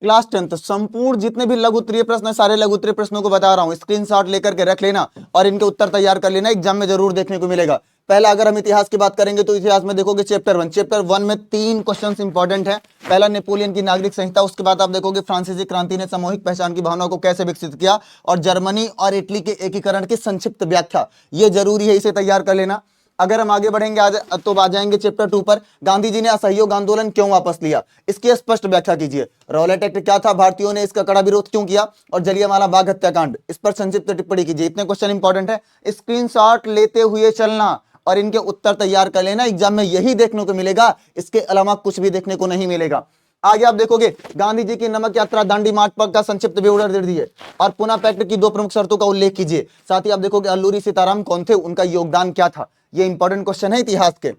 Class 10 संपूर्ण जितने भी लघु उत्तरीय प्रश्न है, सारे लघु उत्तरीय प्रश्नों को बता रहा हूं, स्क्रीनशॉट लेकर के रख लेना और इनके उत्तर तैयार कर लेना, एग्जाम में जरूर देखने को मिलेगा। पहला अगर हम इतिहास की बात करेंगे तो इतिहास में देखोगे चैप्टर 1 में 3 क्वेश्चंस इंपॉर्टेंट हैं। पहला नेपोलियन की नागरिक संहिता, उसके बाद आप देखोगे फ्रांसीसी क्रांति ने सामूहिक पहचान की भावना को कैसे विकसित किया, और जर्मनी और इटली के एकीकरण की संक्षिप्त व्याख्या, ये जरूरी है, इसे तैयार कर लेना। अगर हम आगे बढ़ेंगे आज तो आ जाएंगे चैप्टर 2 पर, गांधी जी ने असहयोग आंदोलन क्यों वापस लिया, इसकी स्पष्ट व्याख्या कीजिए। रॉलेट एक्ट क्या था, भारतीयों ने इसका कड़ा विरोध क्यों किया, और जलियांवाला बाग हत्याकांड, इस पर संक्षिप्त टिप्पणी कीजिए। इतने क्वेश्चन इंपॉर्टेंट है, स्क्रीनशॉट लेते हुए चलना और इनके उत्तर तैयार कर लेना, एग्जाम में यही देखने को मिलेगा, इसके अलावा कुछ भी देखने को नहीं मिलेगा। आगे आप देखोगे गांधी जी की नमक यात्रा दांडी मार्च पर का संक्षिप्त विवरण दे दिए, और पुनः पैक्ट की 2 प्रमुख शर्तों का उल्लेख कीजिए। साथ ही आप देखोगे अल्लूरी सीताराम कौन थे, उनका योगदान क्या था, ये इंपॉर्टेंट क्वेश्चन है इतिहास के।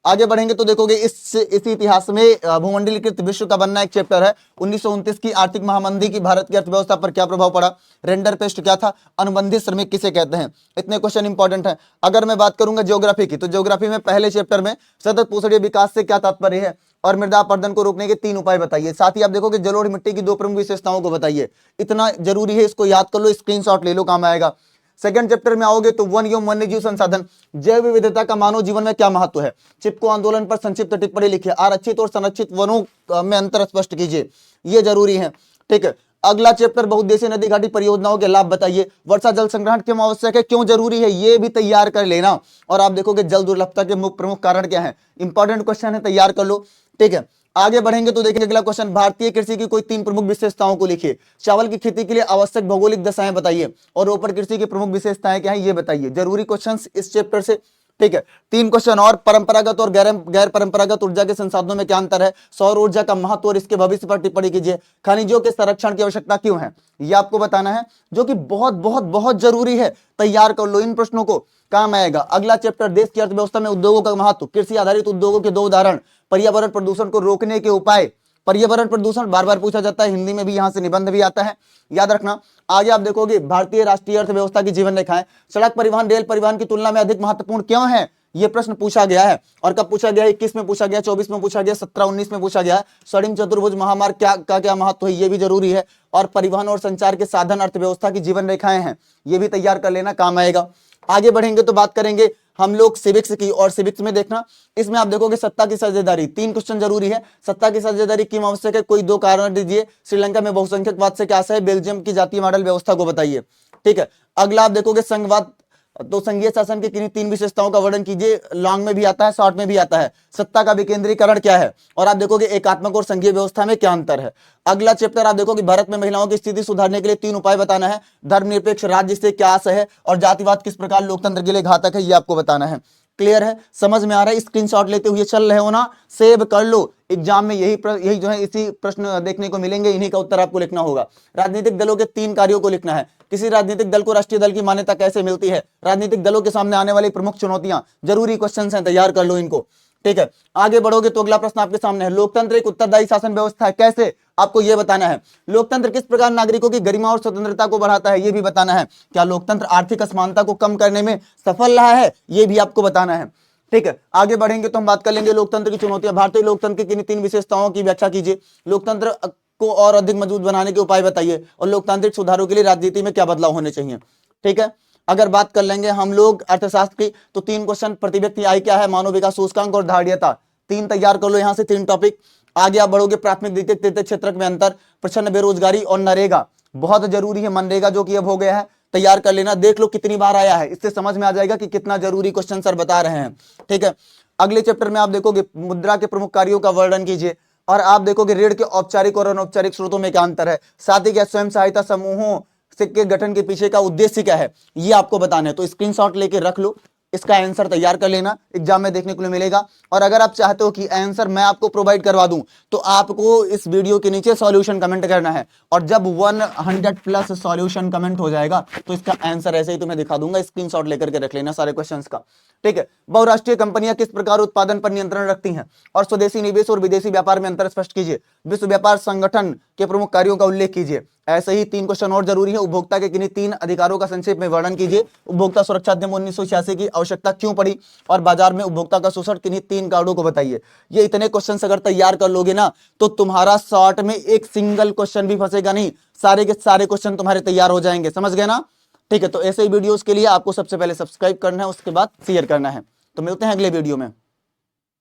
आगे बढ़ेंगे तो देखोगे इसी इतिहास में भूमंडलीकृत विश्व का बनना एक चैप्टर है। 1929 की आर्थिक महामंदी की भारत की अर्थव्यवस्था पर क्या प्रभाव पड़ा, रेंडर पेस्ट क्या था, अनुबंधित श्रमिक किसे कहते हैं, इतने क्वेश्चन इंपॉर्टेंट है। अगर मैं बात करूंगा ज्योग्राफी की, तो ज्योग्राफी में पहले चैप्टर में सतत पूषणीय विकास से क्या तात्पर्य है, और मृदा अपरदन को रोकने के 3 उपाय बताइए। साथ ही आप देखोगे जलोढ़ मिट्टी की 2 प्रमुख विशेषताओं को बताइए। इतना जरूरी है, इसको याद कर लो, स्क्रीनशॉट ले लो, काम आएगा। सेकंड चैप्टर में आओगे तो वन एवं वन्य जीव संसाधन, जैव विविधता का मानव जीवन में क्या महत्व है, चिपको आंदोलन पर संक्षिप्त टिप्पणी लिखिए, आरक्षित और संरक्षित वनों में अंतर स्पष्ट कीजिए, ये जरूरी है। ठीक है, अगला चैप्टर बहुउद्देशीय नदी घाटी परियोजनाओं के लाभ बताइए, वर्षा जल संग्रहण क्यों आवश्यक है, क्यों जरूरी है, ये भी तैयार कर लेना। और आप देखोगे जल दुर्लभता के प्रमुख कारण क्या है, इंपॉर्टेंट क्वेश्चन है, तैयार कर लो। ठीक है, आगे बढ़ेंगे तो देखेंगे अगला क्वेश्चन, भारतीय कृषि की कोई 3 प्रमुख विशेषताओं को लिखिए। चावल की खेती के लिए आवश्यक भौगोलिक दशाएं बताइए, और रोपड़ कृषि की प्रमुख विशेषताएं क्या है, ये बताइए। जरूरी क्वेश्चंस इस चैप्टर से। ठीक है, 3 क्वेश्चन और, परंपरागत और गैर परंपरागत ऊर्जा के संसाधनों में क्या अंतर है, सौर ऊर्जा का महत्व और इसके भविष्य पर टिप्पणी कीजिए, खनिजों के संरक्षण की आवश्यकता क्यों है, ये आपको बताना है, जो कि बहुत बहुत बहुत जरूरी है, तैयार कर लो, इन प्रश्नों को काम आएगा। अगला चैप्टर, देश की अर्थव्यवस्था में उद्योगों का महत्व, कृषि आधारित उद्योगों के 2 उदाहरण, पर्यावरण प्रदूषण को रोकने के उपाय, पर्यावरण प्रदूषण बार बार पूछा जाता है, हिंदी में भी यहां से निबंध भी आता है, याद रखना। आगे आप देखोगे भारतीय राष्ट्रीय अर्थव्यवस्था की जीवन रेखाएं, सड़क परिवहन रेल परिवहन की तुलना में अधिक महत्वपूर्ण क्यों है, यह प्रश्न पूछा गया है, और कब पूछा गया, 21 में पूछा गया, 24 में पूछा गया, 17-19 में पूछा गया है। स्वर्णिम चतुर्भुज महामार्ग क्या महत्व है, यह भी जरूरी है, और परिवहन और संचार के साधन अर्थव्यवस्था की जीवन रेखाएं हैं, यह भी तैयार कर लेना, काम आएगा। आगे बढ़ेंगे तो बात करेंगे हम लोग सिविक्स की, और सिविक्स में देखना, इसमें आप देखोगे सत्ता की साझेदारी, 3 क्वेश्चन जरूरी है। सत्ता की साझेदारी क्यों आवश्यक है, कोई 2 कारण दीजिए, श्रीलंका में बहुसंख्यकवाद से क्या आशय है, बेल्जियम की जातीय मॉडल व्यवस्था को बताइए। ठीक है, अगला आप देखोगे संघवाद, तो संघीय शासन की किन्हीं 3 विशेषताओं का वर्णन कीजिए, लॉन्ग में भी आता है, शॉर्ट में भी आता है। सत्ता का विकेंद्रीकरण क्या है, और आप देखोगे एकात्मक और संघीय व्यवस्था में क्या अंतर है। अगला चैप्टर आप देखोगे भारत में महिलाओं की स्थिति सुधारने के लिए 3 उपाय बताना है, धर्मनिरपेक्ष राज्य से क्या आशय है, और जातिवाद किस प्रकार लोकतंत्र के लिए घातक है, ये आपको बताना है। क्लियर है, समझ में आ रहा है, स्क्रीनशॉट लेते हुए चल रहे हो ना, सेव कर लो, एग्जाम में यही जो है इसी प्रश्न देखने को मिलेंगे, इन्हीं का उत्तर आपको लिखना होगा। राजनीतिक दलों के 3 कार्यों को लिखना है, किसी राजनीतिक दल को राष्ट्रीय दल की मान्यता कैसे मिलती है, राजनीतिक दलों के सामने आने वाली प्रमुख चुनौतियां, जरूरी क्वेश्चन हैं, तैयार कर लो इनको। ठीक है, आगे बढ़ोगे तो अगला प्रश्न आपके सामने है, लोकतंत्र एक उत्तरदायी शासन व्यवस्था है, कैसे, आपको यह बताना है। लोकतंत्र किस प्रकार नागरिकों की गरिमा और स्वतंत्रता को बढ़ाता है, यह भी बताना है। क्या लोकतंत्र आर्थिक असमानता को कम करने में सफल रहा है, यह भी आपको बताना है। ठीक है, आगे बढ़ेंगे तो हम बात कर लेंगे लोकतंत्र की चुनौतियां, भारतीय लोकतंत्र की किन्हीं 3 विशेषताओं की व्याख्या कीजिए, लोकतंत्र को और अधिक मजबूत बनाने के उपाय बताइए, और लोकतांत्रिक सुधारों के लिए राजनीति में क्या बदलाव होने चाहिए। ठीक है, अगर बात कर लेंगे हम लोग अर्थशास्त्र की, तो 3 क्वेश्चन, प्रति व्यक्ति आय क्या है, मानव विकास सूचकांक और धारणीयता, 3 तैयार कर लो यहां से, 3 टॉपिक। आगे आप बढ़ोगे प्राथमिक द्वितीयक तृतीयक क्षेत्र में अंतर, प्रचंड बेरोजगारी और नरेगा, बहुत जरूरी है, मनरेगा जो कि अब हो गया है, तैयार कर लेना, देख लो कितनी बार आया है, इससे समझ में आ जाएगा कि कितना जरूरी क्वेश्चन सर बता रहे हैं। ठीक है, अगले चैप्टर में आप देखोगे मुद्रा के प्रमुख कार्यों का वर्णन कीजिए, और आप देखोगे ऋण के औपचारिक और अनौपचारिक स्रोतों में क्या अंतर है, साथ ही क्या स्वयं सहायता समूहों के गठन के पीछे का उद्देश्य क्या है, ये आपको बताना है। तो स्क्रीनशॉट लेके रख लो, इसका आंसर तैयार कर लेना, एग्जाम में देखने को मिलेगा। और अगर आप चाहते हो कि आंसर मैं आपको प्रोवाइड करवा दूं, तो आपको इस वीडियो के नीचे सॉल्यूशन कमेंट करना है, और जब 100+ सॉल्यूशन कमेंट हो जाएगा तो इसका आंसर ऐसे ही तुम्हें दिखा दूंगा, स्क्रीनशॉट लेकर के रख लेना सारे क्वेश्चंस का। ठीक है, बहुराष्ट्रीय कंपनियां किस प्रकार उत्पादन पर नियंत्रण रखती हैं, और स्वदेशी निवेश और विदेशी व्यापार में अंतर स्पष्ट कीजिए, विश्व व्यापार संगठन के प्रमुख कार्यों का उल्लेख कीजिए, ऐसे ही 3 क्वेश्चन और जरूरी है। उपभोक्ता के किन्हीं 3 अधिकारों का संक्षेप में वर्णन कीजिए। उपभोक्ता सुरक्षा अधिनियम 1986 की आवश्यकता क्यों पड़ी, और बाजार में उपभोक्ता का शोषण किन्हीं 3 कारणों को बताइए। ये इतने क्वेश्चन अगर तैयार कर लोगे ना तो तुम्हारा शॉर्ट में एक सिंगल क्वेश्चन भी फंसेगा नहीं, सारे के सारे क्वेश्चन तुम्हारे तैयार हो जाएंगे। समझ गए ना? ठीक है, तो ऐसे ही वीडियोस के लिए आपको सबसे पहले सब्सक्राइब करना है, उसके बाद शेयर करना है। तो मिलते हैं अगले वीडियो में।